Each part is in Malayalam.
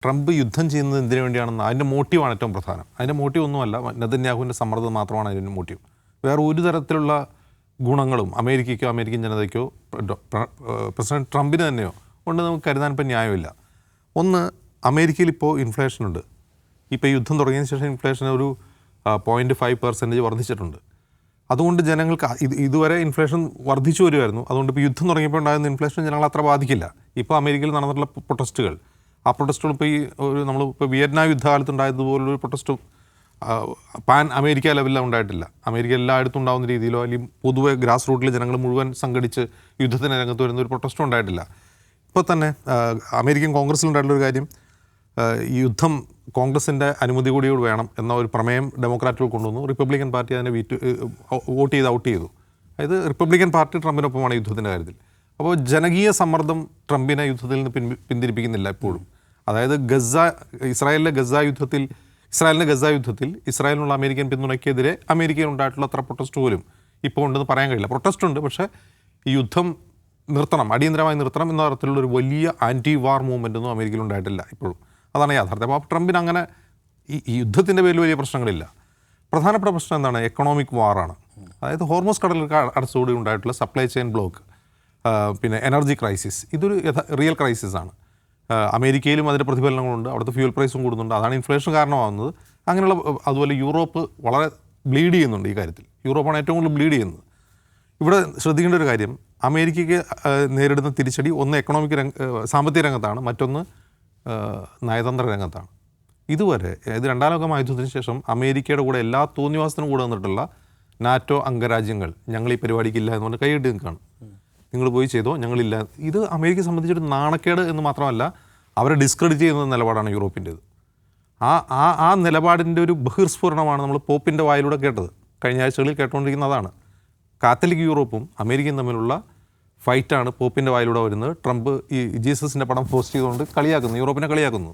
ട്രംപ് യുദ്ധം ചെയ്യുന്നത് എന്തിനു വേണ്ടിയാണെന്ന് അതിൻ്റെ മോട്ടീവാണ് ഏറ്റവും പ്രധാനം. അതിൻ്റെ മോട്ടീവ് ഒന്നുമല്ല നെതന്യാഹുവിൻ്റെ സമ്മർദ്ദം മാത്രമാണ് അതിൻ്റെ മോട്ടീവ്. വേറെ ഒരു തരത്തിലുള്ള ഗുണങ്ങളും അമേരിക്കയ്ക്കോ അമേരിക്കൻ ജനതയ്ക്കോ പ്രസിഡന്റ് ട്രംപിന് തന്നെയോ കൊണ്ട് നമുക്ക് കരുതാൻ ഇപ്പം ന്യായമില്ല. ഒന്ന്, അമേരിക്കയിൽ ഇപ്പോൾ ഇൻഫ്ലേഷനുണ്ട്. ഇപ്പോൾ യുദ്ധം തുടങ്ങിയതിന് ശേഷം ഇൻഫ്ലേഷൻ ഒരു 0.5% വർദ്ധിച്ചിട്ടുണ്ട്. അതുകൊണ്ട് ജനങ്ങൾക്ക് ഇതുവരെ ഇൻഫ്ലേഷൻ വർദ്ധിച്ചു വരുമായിരുന്നു. അതുകൊണ്ട് ഇപ്പോൾ യുദ്ധം തുടങ്ങിയപ്പോൾ ഉണ്ടാകുന്ന ഇൻഫ്ലേഷൻ ജനങ്ങൾ അത്ര ബാധിക്കില്ല. ഇപ്പോൾ അമേരിക്കയിൽ നടന്നിട്ടുള്ള പ്രൊട്ടസ്റ്റുകൾ, ആ പ്രൊട്ടസ്റ്റുകൾ ഇപ്പോൾ നമ്മളിപ്പോൾ വിയറ്റ്നാം യുദ്ധകാലത്തുണ്ടായതുപോലൊരു പ്രൊട്ടസ്റ്റും പാൻ അമേരിക്ക ലെവലിലാണ് ഉണ്ടായിട്ടില്ല. അമേരിക്ക എല്ലായിടത്തും ഉണ്ടാകുന്ന രീതിയിലോ അല്ലെങ്കിൽ പൊതുവെ ഗ്രാസ് റൂട്ടിൽ ജനങ്ങൾ മുഴുവൻ സംഘടിച്ച് യുദ്ധത്തിന് രംഗത്ത് വരുന്ന ഒരു പ്രൊട്ടസ്റ്റും ഉണ്ടായിട്ടില്ല. ഇപ്പോൾ തന്നെ അമേരിക്കൻ കോൺഗ്രസ്സിലുണ്ടായിട്ടുള്ളൊരു കാര്യം, ഈ യുദ്ധം കോൺഗ്രസിൻ്റെ അനുമതി കൂടി വേണം എന്ന ഒരു പ്രമേയം ഡെമോക്രാറ്റുകൾ കൊണ്ടുവന്നു. റിപ്പബ്ലിക്കൻ പാർട്ടി അതിനെ വോട്ട് ചെയ്ത് ഔട്ട് ചെയ്തു. അതായത് റിപ്പബ്ലിക്കൻ പാർട്ടി ട്രംപിനൊപ്പമാണ് യുദ്ധത്തിൻ്റെ കാര്യത്തിൽ. അപ്പോൾ ജനകീയ സമ്മർദ്ദം ട്രംപിനെ യുദ്ധത്തിൽ നിന്ന് പിന്തിരിപ്പിക്കുന്നില്ല ഇപ്പോഴും. അതായത് ഇസ്രായേലിൻ്റെ ഗസ യുദ്ധത്തിൽ ഇസ്രായേലിനുള്ള അമേരിക്കൻ പിന്തുണയ്ക്കെതിരെ അമേരിക്കയിൽ ഉണ്ടായിട്ടുള്ള അത്ര പ്രൊട്ടസ്റ്റ് പോലും ഇപ്പോൾ ഉണ്ടെന്ന് പറയാൻ കഴിയില്ല. പ്രൊട്ടസ്റ്റ് ഉണ്ട്, പക്ഷേ ഈ യുദ്ധം നിർത്തണം, അടിയന്തരമായി നിർത്തണം എന്ന തരത്തിലുള്ള ഒരു വലിയ ആൻറ്റി വാർ മൂവ്മെൻ്റ് ഒന്നും അമേരിക്കയിൽ ഉണ്ടായിട്ടില്ല ഇപ്പോഴും. അതാണ് യാഥാർത്ഥ്യം. അപ്പോൾ ട്രംപിന് അങ്ങനെ ഈ യുദ്ധത്തിൻ്റെ പേരിൽ വലിയ പ്രശ്നങ്ങളില്ല. പ്രധാനപ്പെട്ട പ്രശ്നം എന്താണ്? എക്കണോമിക് വാറാണ്. അതായത് ഹോർമോസ് കടലിൽ അടച്ചുകൂടി ഉണ്ടായിട്ടുള്ള സപ്ലൈ ചെയിൻ ബ്ലോക്ക്, പിന്നെ എനർജി ക്രൈസിസ്, ഇതൊരു റിയൽ ക്രൈസിസാണ്. അമേരിക്കയിലും അതിൻ്റെ പ്രതിഫലനങ്ങളുണ്ട്. അവിടുത്തെ ഫ്യൂൽ പ്രൈസും കൂടുന്നുണ്ട്. അതാണ് ഇൻഫ്ലേഷൻ കാരണമാകുന്നത്. അങ്ങനെയുള്ള അതുപോലെ യൂറോപ്പ് വളരെ ബ്ലീഡ് ചെയ്യുന്നുണ്ട് ഈ കാര്യത്തിൽ. യൂറോപ്പാണ് ഏറ്റവും കൂടുതൽ ബ്ലീഡ് ചെയ്യുന്നത്. ഇവിടെ ശ്രദ്ധിക്കേണ്ട ഒരു കാര്യം, അമേരിക്കയ്ക്ക് നേരിടുന്ന തിരിച്ചടി ഒന്ന് സാമ്പത്തിക രംഗത്താണ്, മറ്റൊന്ന് നയതന്ത്ര രംഗത്താണ്. ഇതുവരെ ഇത് രണ്ടാം ലോക മഹായുദ്ധത്തിന് ശേഷം അമേരിക്കയുടെ കൂടെ എല്ലാ തോന്നിവാസത്തിനും കൂടെ വന്നിട്ടുള്ള നാറ്റോ അംഗരാജ്യങ്ങൾ ഞങ്ങൾ ഈ പരിപാടിക്കില്ല എന്നുകൊണ്ട് കൈയിട്ട് നിൽക്കുകയാണ്. നിങ്ങൾ പോയി ചെയ്തോ, ഞങ്ങളില്ല. ഇത് അമേരിക്കയെ സംബന്ധിച്ചൊരു നാണക്കേട് എന്ന് മാത്രമല്ല, അവരെ ഡിസ്ക്രെഡിറ്റ് ചെയ്യുന്ന നിലപാടാണ് യൂറോപ്പിൻ്റേത്. ആ നിലപാടിൻ്റെ ഒരു ബഹിർസ്ഫുരണമാണ് നമ്മൾ പോപ്പിൻ്റെ വായിലൂടെ കേട്ടത്. കഴിഞ്ഞ ആഴ്ചകളിൽ കേട്ടുകൊണ്ടിരിക്കുന്നതാണ്. കാത്തലിക് യൂറോപ്പും അമേരിക്കയും തമ്മിലുള്ള ഫൈറ്റാണ് പോപ്പിൻ്റെ വായിലൂടെ വരുന്നത്. ട്രംപ് ഈ ജീസസിൻ്റെ പടം പോസ്റ്റ് ചെയ്തുകൊണ്ട് യൂറോപ്പിനെ കളിയാക്കുന്നു.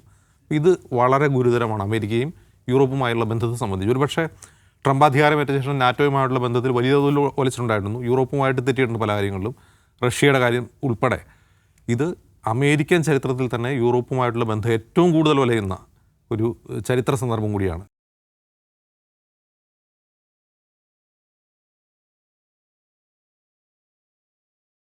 ഇത് വളരെ ഗുരുതരമാണ് അമേരിക്കയും യൂറോപ്പുമായുള്ള ബന്ധത്തെ സംബന്ധിച്ച്. ഒരുപക്ഷെ ട്രംപ് അധികാരമേറ്റ ശേഷം നാറ്റോയുമായുള്ള ബന്ധത്തിൽ വലിയ തോതിൽ ഒലിച്ചിട്ടുണ്ടായിരുന്നു. യൂറോപ്പുമായിട്ട് തെറ്റിയിട്ടുണ്ട് പല കാര്യങ്ങളിലും, റഷ്യയുടെ കാര്യം ഉൾപ്പെടെ. ഇത് അമേരിക്കൻ ചരിത്രത്തിൽ തന്നെ യൂറോപ്പുമായിട്ടുള്ള ബന്ധം ഏറ്റവും കൂടുതൽ വലയുന്ന ഒരു ചരിത്ര സന്ദർഭം കൂടിയാണ്.